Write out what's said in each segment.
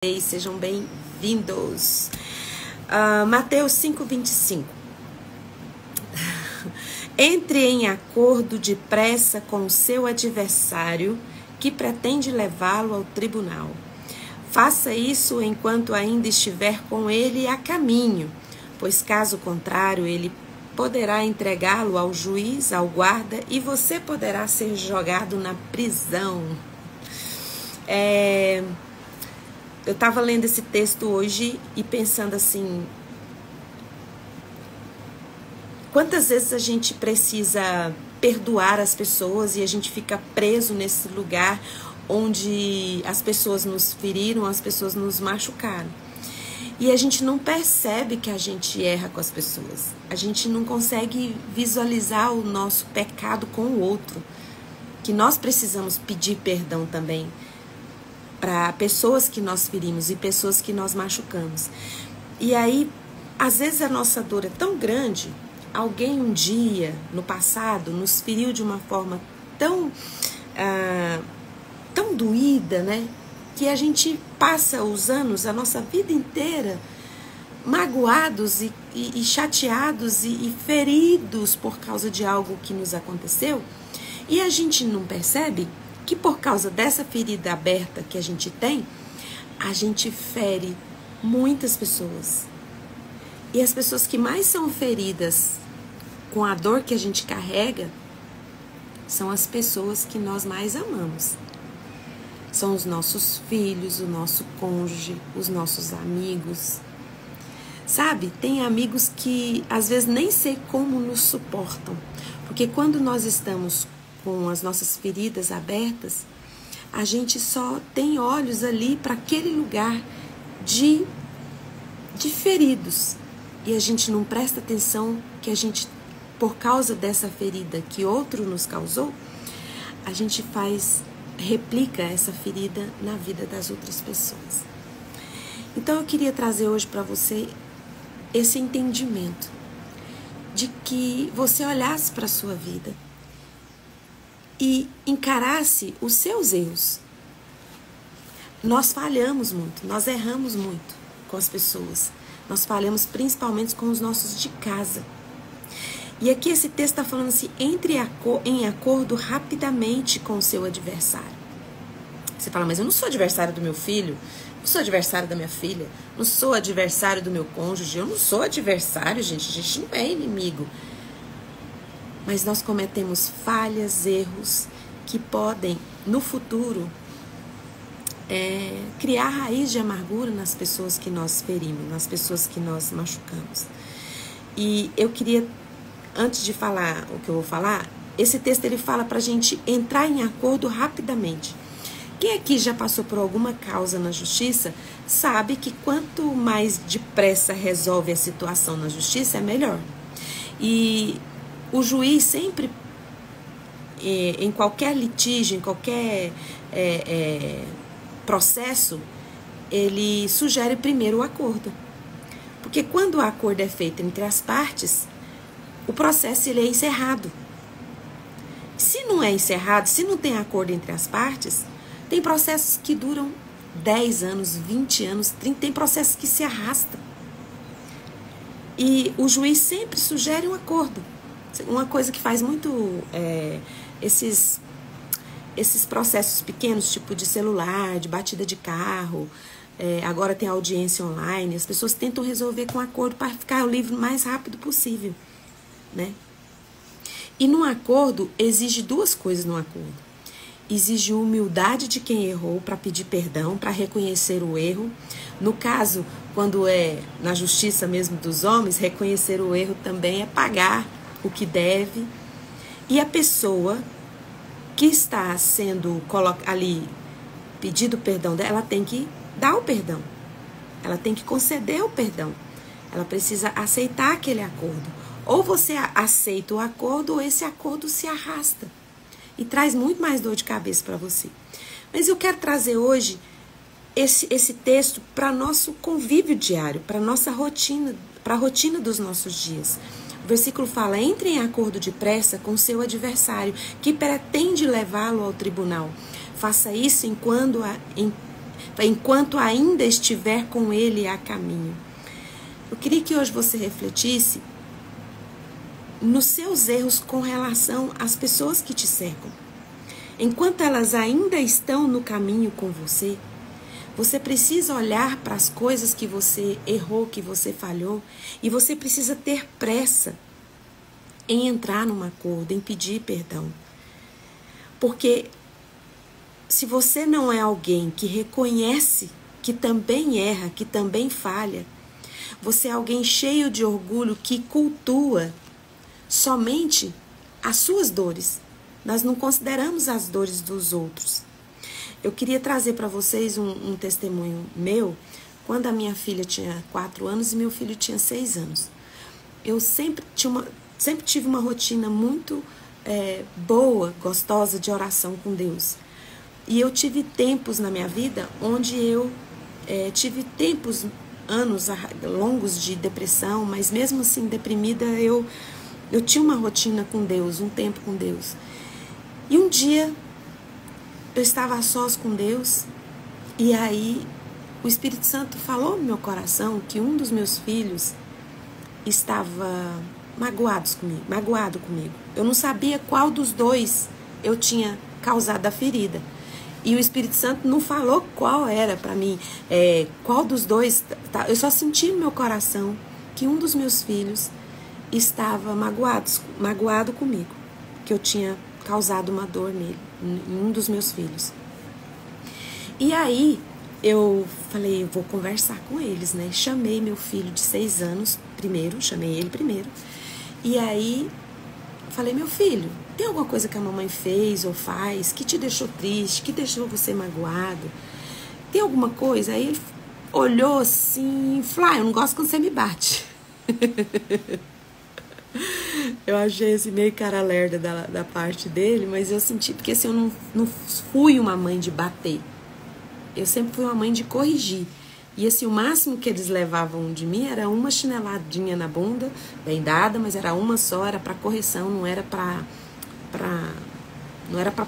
Sejam bem-vindos. Mateus 5:25. Entre em acordo depressa com o seu adversário que pretende levá-lo ao tribunal. Faça isso enquanto ainda estiver com ele a caminho, pois caso contrário ele poderá entregá-lo ao juiz, ao guarda, e você poderá ser jogado na prisão. Eu estava lendo esse texto hoje e pensando assim, quantas vezes a gente precisa perdoar as pessoas e a gente fica preso nesse lugar onde as pessoas nos feriram, as pessoas nos machucaram. E a gente não percebe que a gente erra com as pessoas. A gente não consegue visualizar o nosso pecado com o outro. Que nós precisamos pedir perdão também para pessoas que nós ferimos e pessoas que nós machucamos. E aí, às vezes a nossa dor é tão grande, alguém um dia, no passado, nos feriu de uma forma tão doída, né? Que a gente passa os anos, a nossa vida inteira, magoados e chateados e feridos por causa de algo que nos aconteceu, e a gente não percebe que por causa dessa ferida aberta que a gente tem, a gente fere muitas pessoas. E as pessoas que mais são feridas com a dor que a gente carrega são as pessoas que nós mais amamos. São os nossos filhos, o nosso cônjuge, os nossos amigos. Sabe, tem amigos que às vezes nem sei como nos suportam. Porque quando nós estamos com as nossas feridas abertas, a gente só tem olhos ali para aquele lugar de feridos. E a gente não presta atenção que a gente, por causa dessa ferida que outro nos causou, a gente replica essa ferida na vida das outras pessoas. Então eu queria trazer hoje para você esse entendimento de que você olhasse para a sua vida e encarasse os seus erros. Nós falhamos muito, nós erramos muito com as pessoas. Nós falhamos principalmente com os nossos de casa. E aqui esse texto está falando assim, entre em acordo rapidamente com o seu adversário. Você fala, mas eu não sou adversário do meu filho, não sou adversário da minha filha, não sou adversário do meu cônjuge, eu não sou adversário, gente, a gente não é inimigo. Mas nós cometemos falhas, erros que podem, no futuro, criar raiz de amargura nas pessoas que nós ferimos, nas pessoas que nós machucamos. E eu queria, antes de falar o que eu vou falar, esse texto ele fala pra gente entrar em acordo rapidamente. Quem aqui já passou por alguma causa na justiça sabe que quanto mais depressa resolve a situação na justiça, é melhor. E o juiz sempre, em qualquer litígio, em qualquer processo, ele sugere primeiro o acordo. Porque quando o acordo é feito entre as partes, o processo ele é encerrado. Se não é encerrado, se não tem acordo entre as partes, tem processos que duram 10 anos, 20 anos, 30, tem processos que se arrastam. E o juiz sempre sugere um acordo. Uma coisa que faz muito esses processos pequenos, tipo de celular, de batida de carro, agora tem audiência online, as pessoas tentam resolver com acordo para ficar o livro o mais rápido possível, né? E no acordo, exige duas coisas no acordo. Exige humildade de quem errou para pedir perdão, para reconhecer o erro. No caso, quando é na justiça mesmo dos homens, reconhecer o erro também é pagar o que deve. E a pessoa que está sendo ali pedido perdão dela, ela tem que dar o perdão. Ela tem que conceder o perdão. Ela precisa aceitar aquele acordo. Ou você aceita o acordo, ou esse acordo se arrasta. E traz muito mais dor de cabeça para você. Mas eu quero trazer hoje esse texto para nosso convívio diário, para nossa rotina, para a rotina dos nossos dias. O versículo fala, entre em acordo depressa com seu adversário, que pretende levá-lo ao tribunal. Faça isso enquanto ainda estiver com ele a caminho. Eu queria que hoje você refletisse nos seus erros com relação às pessoas que te cercam. Enquanto elas ainda estão no caminho com você, você precisa olhar para as coisas que você errou, que você falhou, e você precisa ter pressa em entrar num acordo, em pedir perdão. Porque se você não é alguém que reconhece que também erra, que também falha, você é alguém cheio de orgulho que cultua somente as suas dores. Nós não consideramos as dores dos outros. Eu queria trazer para vocês um testemunho meu, quando a minha filha tinha 4 anos e meu filho tinha 6 anos. Eu sempre tive uma rotina muito boa, gostosa de oração com Deus. E eu tive tempos na minha vida onde eu tive anos longos de depressão, mas mesmo assim deprimida, eu tinha uma rotina com Deus, um tempo com Deus. E um dia eu estava a sós com Deus, e aí o Espírito Santo falou no meu coração que um dos meus filhos estava magoado comigo. Eu não sabia qual dos dois eu tinha causado a ferida. E o Espírito Santo não falou qual era para mim, qual dos dois. Eu só senti no meu coração que um dos meus filhos estava magoado comigo, que eu tinha causado uma dor nele, em um dos meus filhos. E aí eu falei, eu vou conversar com eles, né? Chamei meu filho de 6 anos chamei ele primeiro. E aí falei, meu filho, tem alguma coisa que a mamãe fez ou faz que te deixou triste, que deixou você magoado? Tem alguma coisa? Aí ele olhou assim e falou, eu não gosto quando você me bate. Eu achei esse meio cara lerda da parte dele, mas eu senti, porque assim, eu não fui uma mãe de bater. Eu sempre fui uma mãe de corrigir. E assim, o máximo que eles levavam de mim era uma chineladinha na bunda, bem dada, mas era uma só, era para correção, não era para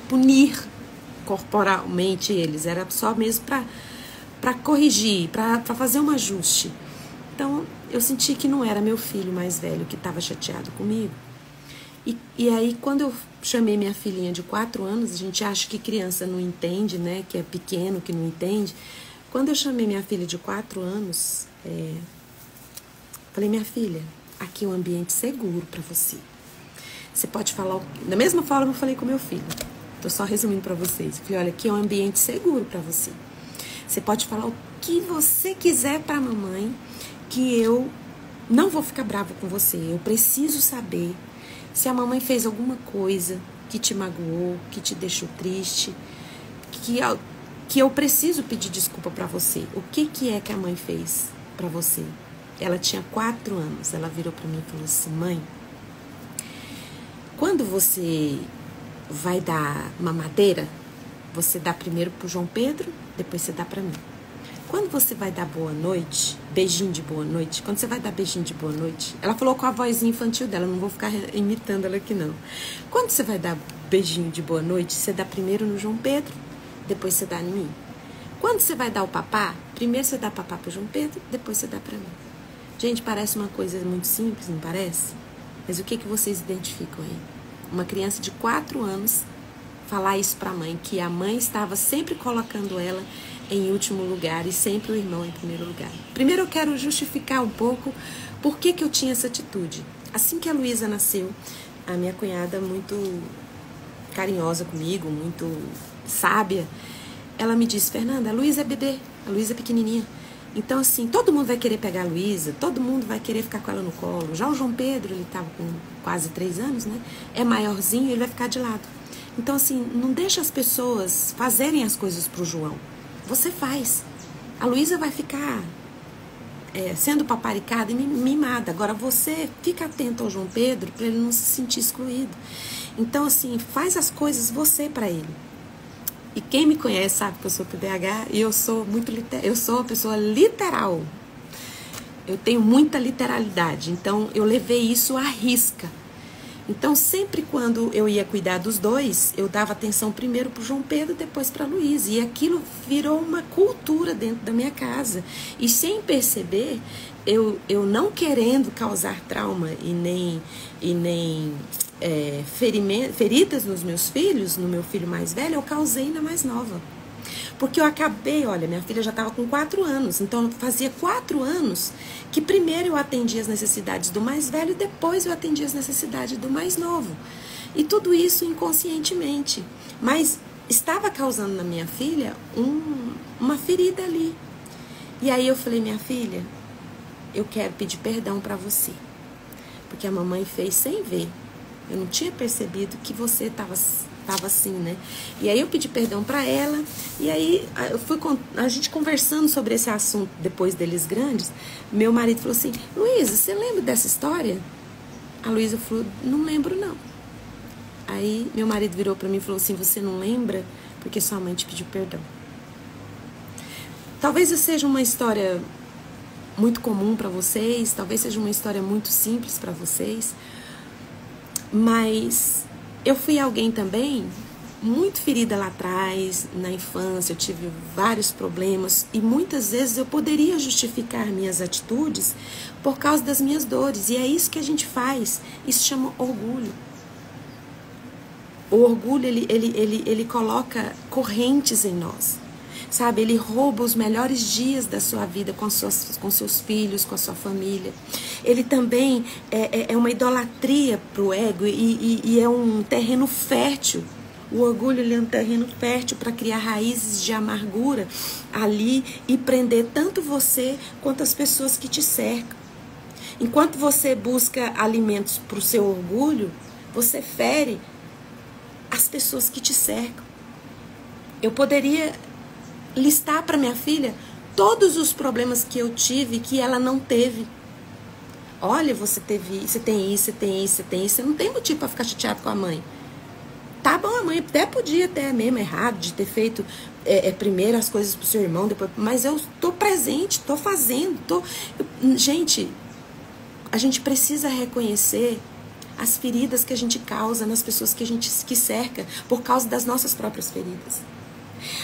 punir corporalmente eles, era só mesmo para corrigir, para fazer um ajuste. Então, eu senti que não era meu filho mais velho que estava chateado comigo. E aí, quando eu chamei minha filhinha de 4 anos, a gente acha que criança não entende, né? Que é pequeno, que não entende. Quando eu chamei minha filha de 4 anos, falei, minha filha, aqui é um ambiente seguro para você. Você pode falar, da mesma forma eu falei com meu filho. Tô só resumindo para vocês. Eu falei, olha, aqui é um ambiente seguro para você. Você pode falar o que você quiser para a mamãe, que eu não vou ficar bravo com você. Eu preciso saber se a mamãe fez alguma coisa que te magoou, que te deixou triste, que eu preciso pedir desculpa para você. O que é que a mãe fez para você? Ela tinha 4 anos. Ela virou para mim e falou assim, mãe, quando você vai dar mamadeira, você dá primeiro pro João Pedro, depois você dá para mim. Quando você vai dar boa noite, beijinho de boa noite, quando você vai dar beijinho de boa noite, ela falou com a vozinha infantil dela, não vou ficar imitando ela aqui não. Quando você vai dar beijinho de boa noite, você dá primeiro no João Pedro, depois você dá em mim. Quando você vai dar o papá, primeiro você dá papá pro João Pedro, depois você dá para mim. Gente, parece uma coisa muito simples, não parece? Mas o que vocês identificam aí? Uma criança de 4 anos falar isso para a mãe, que a mãe estava sempre colocando ela em último lugar e sempre o irmão em primeiro lugar. Primeiro eu quero justificar um pouco por que eu tinha essa atitude. Assim que a Luísa nasceu, a minha cunhada, muito carinhosa comigo, muito sábia, ela me disse, Fernanda, a Luísa é bebê, a Luísa é pequenininha. Então, assim, todo mundo vai querer pegar a Luísa, todo mundo vai querer ficar com ela no colo. Já o João Pedro, ele estava com quase 3 anos, né? É maiorzinho, ele vai ficar de lado. Então, assim, não deixa as pessoas fazerem as coisas pro João. Você faz. A Luísa vai ficar sendo paparicada e mimada. Agora, você fica atento ao João Pedro para ele não se sentir excluído. Então, assim, faz as coisas você para ele. E quem me conhece sabe que eu sou TDAH e eu sou uma pessoa literal. Eu tenho muita literalidade, então eu levei isso à risca. Então, sempre quando eu ia cuidar dos dois, eu dava atenção primeiro para o João Pedro, depois para a Luísa. E aquilo virou uma cultura dentro da minha casa. E sem perceber, eu não querendo causar trauma e nem feridas nos meus filhos, no meu filho mais velho, eu causei na mais nova. Porque eu acabei, olha, minha filha já estava com 4 anos, então fazia 4 anos que primeiro eu atendia as necessidades do mais velho e depois eu atendia as necessidades do mais novo. E tudo isso inconscientemente. Mas estava causando na minha filha uma ferida ali. E aí eu falei, minha filha, eu quero pedir perdão para você. Porque a mamãe fez sem ver. Eu não tinha percebido que você estava assim, né? E aí eu pedi perdão para ela. E aí a gente conversando sobre esse assunto depois deles grandes. Meu marido falou assim, Luísa, você lembra dessa história? A Luísa falou, não lembro não. Aí meu marido virou para mim e falou assim, você não lembra? Porque sua mãe te pediu perdão. Talvez seja uma história muito comum para vocês, talvez seja uma história muito simples para vocês, mas eu fui alguém também muito ferida lá atrás, na infância, eu tive vários problemas e muitas vezes eu poderia justificar minhas atitudes por causa das minhas dores, e é isso que a gente faz, isso chama orgulho. O orgulho, ele coloca correntes em nós, sabe? Ele rouba os melhores dias da sua vida com seus filhos, com a sua família. Ele também é uma idolatria para o ego e é um terreno fértil. O orgulho, ele é um terreno fértil para criar raízes de amargura ali e prender tanto você quanto as pessoas que te cercam. Enquanto você busca alimentos para o seu orgulho, você fere as pessoas que te cercam. Eu poderia listar para minha filha todos os problemas que eu tive que ela não teve. Olha, você tem isso, você tem isso, você não tem motivo para ficar chateado com a mãe. Tá bom, a mãe até podia ter mesmo errado de ter feito primeiro as coisas pro seu irmão, depois, mas eu tô presente, tô fazendo, gente, a gente precisa reconhecer as feridas que a gente causa nas pessoas que cerca por causa das nossas próprias feridas.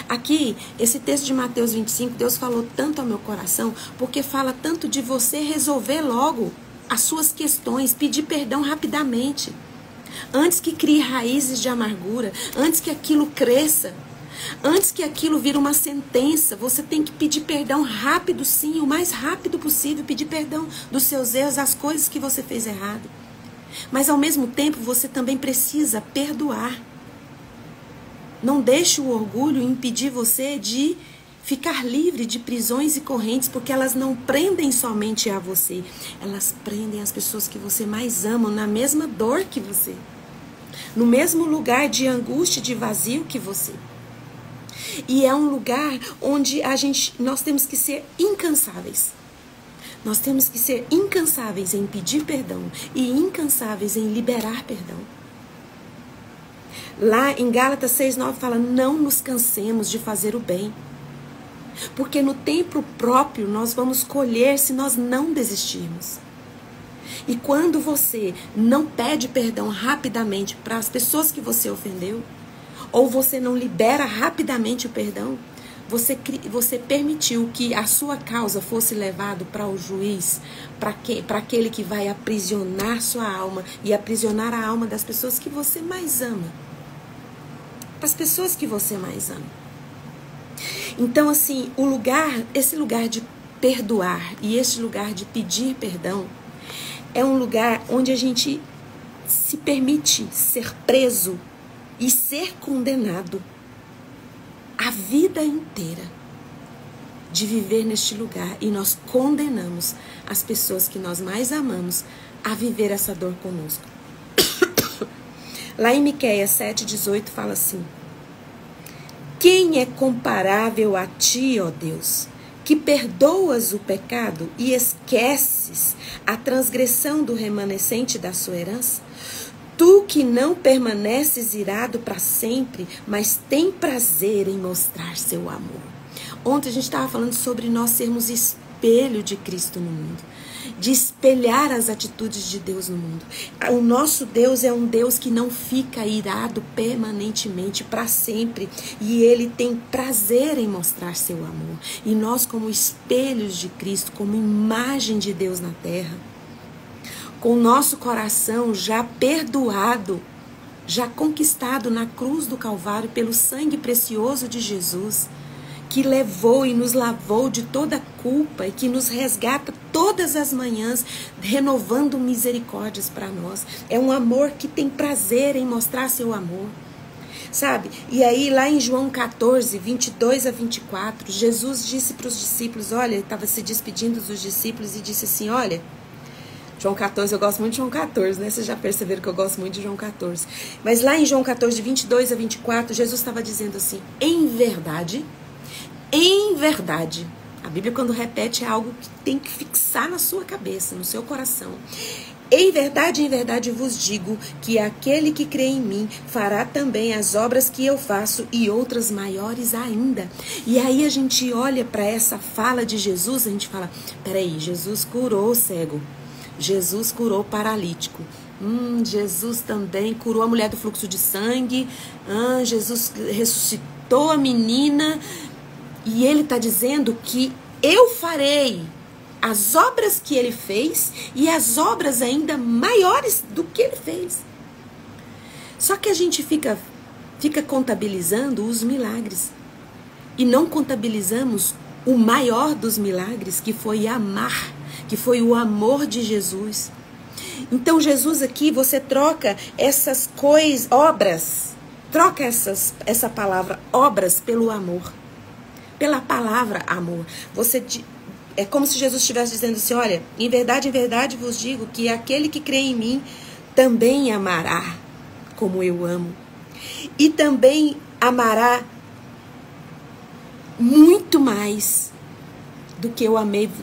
Aqui, esse texto de Mateus 25, Deus falou tanto ao meu coração, porque fala tanto de você resolver logo as suas questões, pedir perdão rapidamente, antes que crie raízes de amargura, antes que aquilo cresça, antes que aquilo vire uma sentença. Você tem que pedir perdão rápido, sim, o mais rápido possível, pedir perdão dos seus erros, as coisas que você fez errado. Mas ao mesmo tempo, você também precisa perdoar. Não deixe o orgulho impedir você de ficar livre de prisões e correntes, porque elas não prendem somente a você, elas prendem as pessoas que você mais ama na mesma dor que você, no mesmo lugar de angústia, de vazio que você. E é um lugar onde nós temos que ser incansáveis. Nós temos que ser incansáveis em pedir perdão e incansáveis em liberar perdão. Lá em Gálatas 6:9 fala, não nos cansemos de fazer o bem, porque no tempo próprio nós vamos colher se nós não desistirmos. E quando você não pede perdão rapidamente para as pessoas que você ofendeu, ou você não libera rapidamente o perdão, você permitiu que a sua causa fosse levada para o juiz, para aquele que vai aprisionar sua alma e aprisionar a alma das pessoas que você mais ama. As pessoas que você mais ama. Então, assim, esse lugar de perdoar e esse lugar de pedir perdão é um lugar onde a gente se permite ser preso e ser condenado a vida inteira de viver neste lugar, e nós condenamos as pessoas que nós mais amamos a viver essa dor conosco. Lá em Miqueias 7:18 fala assim: quem é comparável a ti, ó Deus, que perdoas o pecado e esqueces a transgressão do remanescente da sua herança? Tu que não permaneces irado para sempre, mas tem prazer em mostrar seu amor. Ontem a gente estava falando sobre nós sermos espelho de Cristo no mundo, de espelhar as atitudes de Deus no mundo. O nosso Deus é um Deus que não fica irado permanentemente, para sempre, e Ele tem prazer em mostrar seu amor. E nós, como espelhos de Cristo, como imagem de Deus na terra, com o nosso coração já perdoado, já conquistado na cruz do Calvário pelo sangue precioso de Jesus, que levou e nos lavou de toda culpa e que nos resgata todas as manhãs, renovando misericórdias para nós. É um amor que tem prazer em mostrar seu amor, sabe? E aí lá em João 14, 22 a 24, Jesus disse para os discípulos, olha, ele estava se despedindo dos discípulos e disse assim, olha, João 14, eu gosto muito de João 14, né? Vocês já perceberam que eu gosto muito de João 14. Mas lá em João 14, 22 a 24, Jesus estava dizendo assim, em verdade, a Bíblia quando repete é algo que tem que fixar na sua cabeça, no seu coração. Em verdade vos digo que aquele que crê em mim fará também as obras que eu faço e outras maiores ainda. E aí a gente olha para essa fala de Jesus, a gente fala, peraí, Jesus curou o cego, Jesus curou o paralítico, Jesus também curou a mulher do fluxo de sangue, Jesus ressuscitou a menina, e ele está dizendo que eu farei as obras que ele fez e as obras ainda maiores do que ele fez. Só que a gente fica contabilizando os milagres e não contabilizamos o maior dos milagres, que foi amar, que foi o amor de Jesus. Então Jesus aqui, você troca essas coisas, obras, troca essa palavra obras pelo amor, pela palavra amor. É como se Jesus estivesse dizendo assim, olha, em verdade vos digo que aquele que crê em mim também amará como eu amo. E também amará muito mais do que eu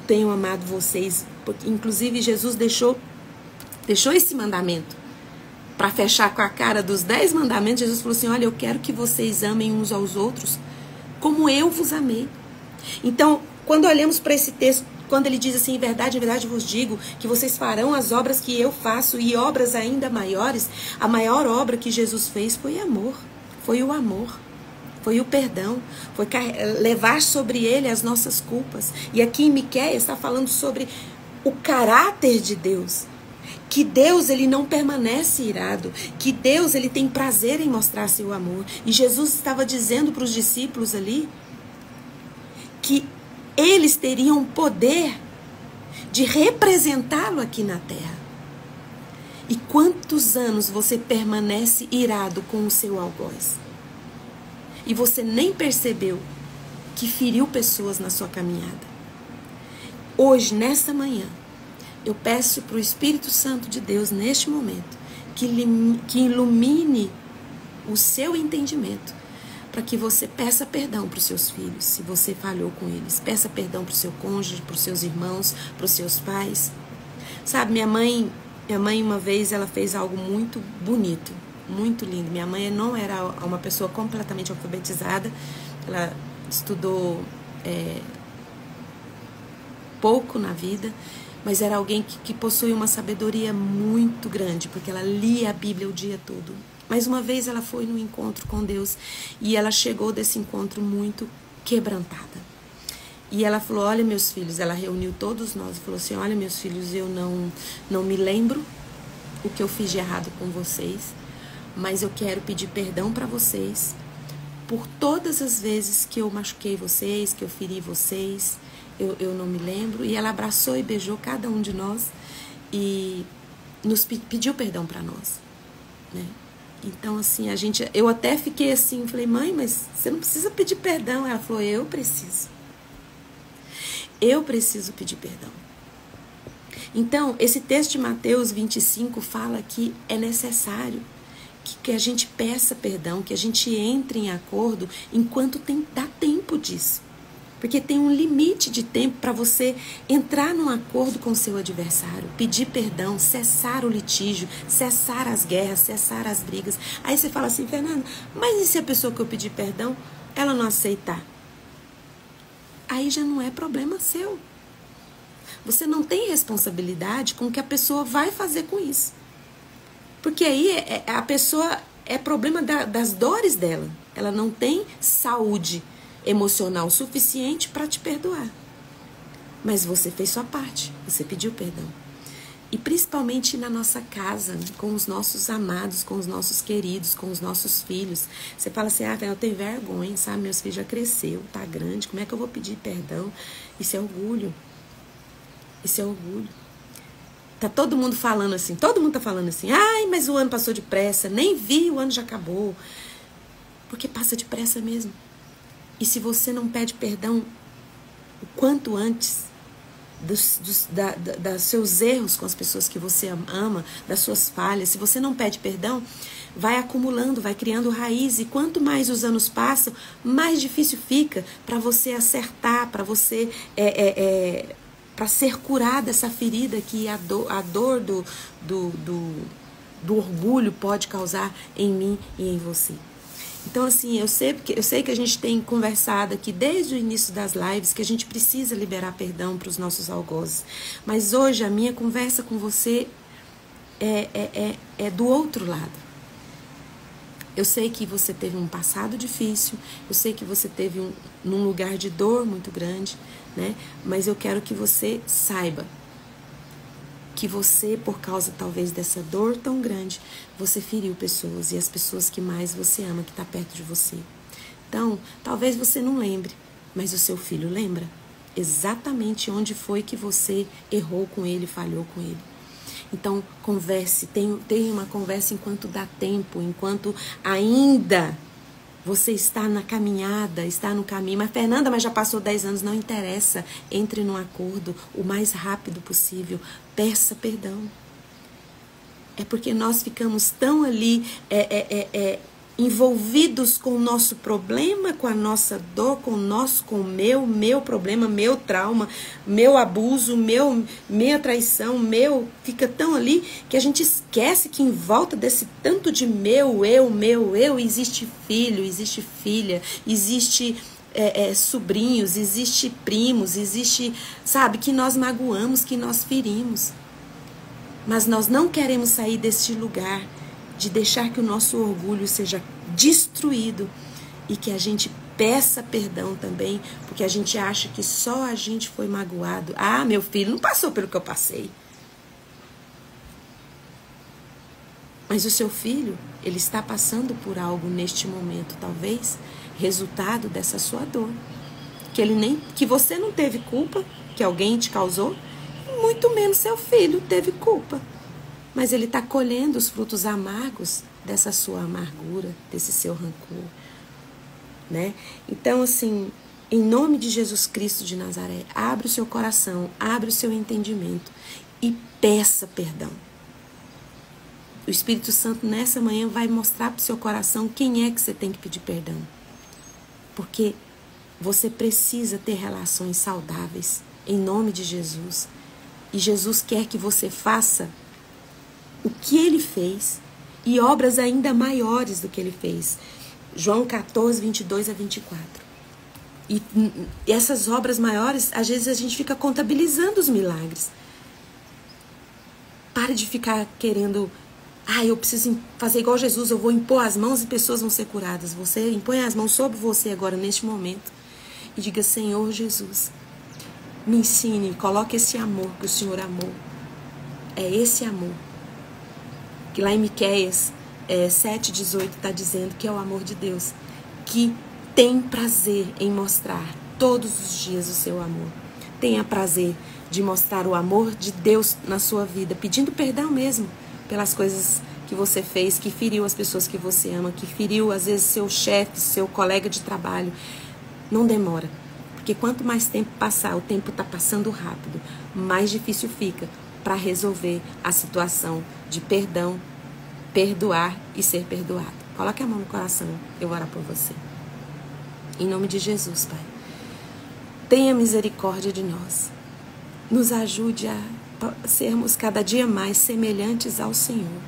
tenho amado vocês. Porque, inclusive, Jesus deixou esse mandamento para fechar com a cara dos 10 mandamentos. Jesus falou assim, olha, eu quero que vocês amem uns aos outros como eu vos amei. Então, quando olhamos para esse texto, quando ele diz assim, em verdade vos digo que vocês farão as obras que eu faço e obras ainda maiores, a maior obra que Jesus fez foi amor, foi o amor, foi o perdão, foi levar sobre ele as nossas culpas. E aqui em Miqueias está falando sobre o caráter de Deus, que Deus ele não permanece irado, que Deus ele tem prazer em mostrar seu amor. E Jesus estava dizendo para os discípulos ali que eles teriam poder de representá-lo aqui na terra. E quantos anos você permanece irado com o seu algoz? E você nem percebeu que feriu pessoas na sua caminhada. Hoje, nesta manhã, eu peço para o Espírito Santo de Deus, neste momento, que ilumine o seu entendimento, para que você peça perdão para os seus filhos, se você falhou com eles. Peça perdão para o seu cônjuge, para os seus irmãos, para os seus pais. Sabe, minha mãe uma vez, ela fez algo muito bonito, muito lindo. Minha mãe não era uma pessoa completamente alfabetizada, ela estudou pouco na vida, mas era alguém que possui uma sabedoria muito grande, porque ela lia a Bíblia o dia todo. Mas uma vez ela foi num encontro com Deus e ela chegou desse encontro muito quebrantada. E ela falou, olha meus filhos, ela reuniu todos nós e falou assim, olha meus filhos, eu não me lembro o que eu fiz de errado com vocês, mas eu quero pedir perdão para vocês por todas as vezes que eu machuquei vocês, que eu feri vocês, eu não me lembro. E ela abraçou e beijou cada um de nós e nos pediu perdão para nós, né? Então, assim, eu até fiquei assim, falei, mãe, mas você não precisa pedir perdão. Ela falou, eu preciso pedir perdão. Então, esse texto de Mateus 25 fala que é necessário que a gente peça perdão, que a gente entre em acordo enquanto dá tempo disso. Porque tem um limite de tempo para você entrar num acordo com o seu adversário, pedir perdão, cessar o litígio, cessar as guerras, cessar as brigas. Aí você fala assim, Fernanda, mas e se a pessoa que eu pedi perdão, ela não aceitar? Aí já não é problema seu. Você não tem responsabilidade com o que a pessoa vai fazer com isso. Porque aí a pessoa é problema das dores dela. Ela não tem saúde emocional suficiente para te perdoar. Mas você fez sua parte, você pediu perdão. E principalmente na nossa casa, com os nossos amados, com os nossos queridos, com os nossos filhos. Você fala assim, eu tenho vergonha, sabe? Meus filhos já cresceu, tá grande, como é que eu vou pedir perdão? Isso é orgulho. Isso é orgulho. Tá todo mundo falando assim, ai, mas o ano passou depressa, nem vi, o ano já acabou. Porque passa depressa mesmo. E se você não pede perdão o quanto antes dos seus erros com as pessoas que você ama, das suas falhas, se você não pede perdão, vai acumulando, vai criando raiz, e quanto mais os anos passam, mais difícil fica para você acertar, para você para ser curada essa ferida que a dor do orgulho pode causar em mim e em você. Então, assim, eu sei que a gente tem conversado aqui desde o início das lives que a gente precisa liberar perdão para os nossos algozes. Mas hoje a minha conversa com você é do outro lado. Eu sei que você teve um passado difícil, eu sei que você teve num lugar de dor muito grande, né? Mas eu quero que você saiba que você, por causa talvez dessa dor tão grande, você feriu pessoas, e as pessoas que mais você ama, que está perto de você. Então, talvez você não lembre, mas o seu filho lembra exatamente onde foi que você errou com ele, falhou com ele. Então, converse, tenha uma conversa enquanto dá tempo, enquanto ainda você está na caminhada, está no caminho. Mas, Fernanda, mas já passou 10 anos, não interessa. Entre num acordo o mais rápido possível. Peça perdão. É porque nós ficamos tão ali envolvidos com o nosso problema, com a nossa dor, com o meu problema, meu trauma, meu abuso, minha traição, fica tão ali que a gente esquece que em volta desse tanto de meu, existe filho, existe filha, existe sobrinhos, existe primos, existe, sabe, que nós magoamos, que nós ferimos. Mas nós não queremos sair deste lugar de deixar que o nosso orgulho seja destruído e que a gente peça perdão também, porque a gente acha que só a gente foi magoado. Ah, meu filho não passou pelo que eu passei. Mas o seu filho, ele está passando por algo neste momento, talvez resultado dessa sua dor, que você não teve culpa, que alguém te causou, muito menos seu filho teve culpa. Mas ele está colhendo os frutos amargos dessa sua amargura, desse seu rancor, né? Então, assim, em nome de Jesus Cristo de Nazaré, abre o seu coração, abre o seu entendimento e peça perdão. O Espírito Santo nessa manhã vai mostrar para o seu coração quem é que você tem que pedir perdão. Porque você precisa ter relações saudáveis, em nome de Jesus. E Jesus quer que você faça o que ele fez e obras ainda maiores do que ele fez. João 14, 22 a 24. E essas obras maiores, às vezes a gente fica contabilizando os milagres. Pare de ficar querendo, eu preciso fazer igual Jesus, eu vou impor as mãos e pessoas vão ser curadas. Você impõe as mãos sobre você agora, neste momento, e diga, Senhor Jesus, me ensine, coloque esse amor que o Senhor amou. É esse amor que lá em Miqueias 7,18 está dizendo que é o amor de Deus, que tem prazer em mostrar todos os dias o seu amor. Tenha prazer de mostrar o amor de Deus na sua vida, pedindo perdão mesmo pelas coisas que você fez, que feriu as pessoas que você ama, que feriu às vezes seu chefe, seu colega de trabalho. Não demora, porque quanto mais tempo passar, o tempo está passando rápido, mais difícil fica para resolver a situação de perdão, perdoar e ser perdoado. Coloque a mão no coração, eu vou orar por você. Em nome de Jesus, Pai. Tenha misericórdia de nós. Nos ajude a sermos cada dia mais semelhantes ao Senhor,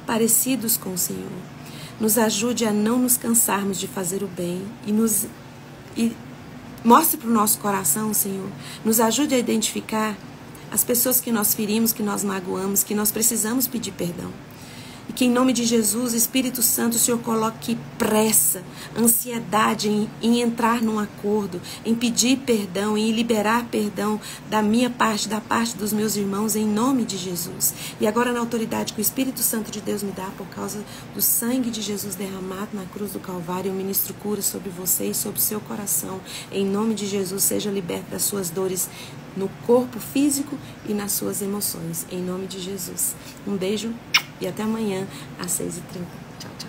parecidos com o Senhor. Nos ajude a não nos cansarmos de fazer o bem e mostre para o nosso coração, Senhor. Nos ajude a identificar as pessoas que nós ferimos, que nós magoamos, que nós precisamos pedir perdão. E que em nome de Jesus, Espírito Santo, o Senhor coloque pressa, ansiedade em entrar num acordo, em pedir perdão, em liberar perdão da minha parte, da parte dos meus irmãos, em nome de Jesus. E agora, na autoridade que o Espírito Santo de Deus me dá, por causa do sangue de Jesus derramado na cruz do Calvário, eu ministro cura sobre você e sobre o seu coração. Em nome de Jesus, seja liberto das suas dores no corpo físico e nas suas emoções. Em nome de Jesus. Um beijo. E até amanhã, às 6h30. Tchau.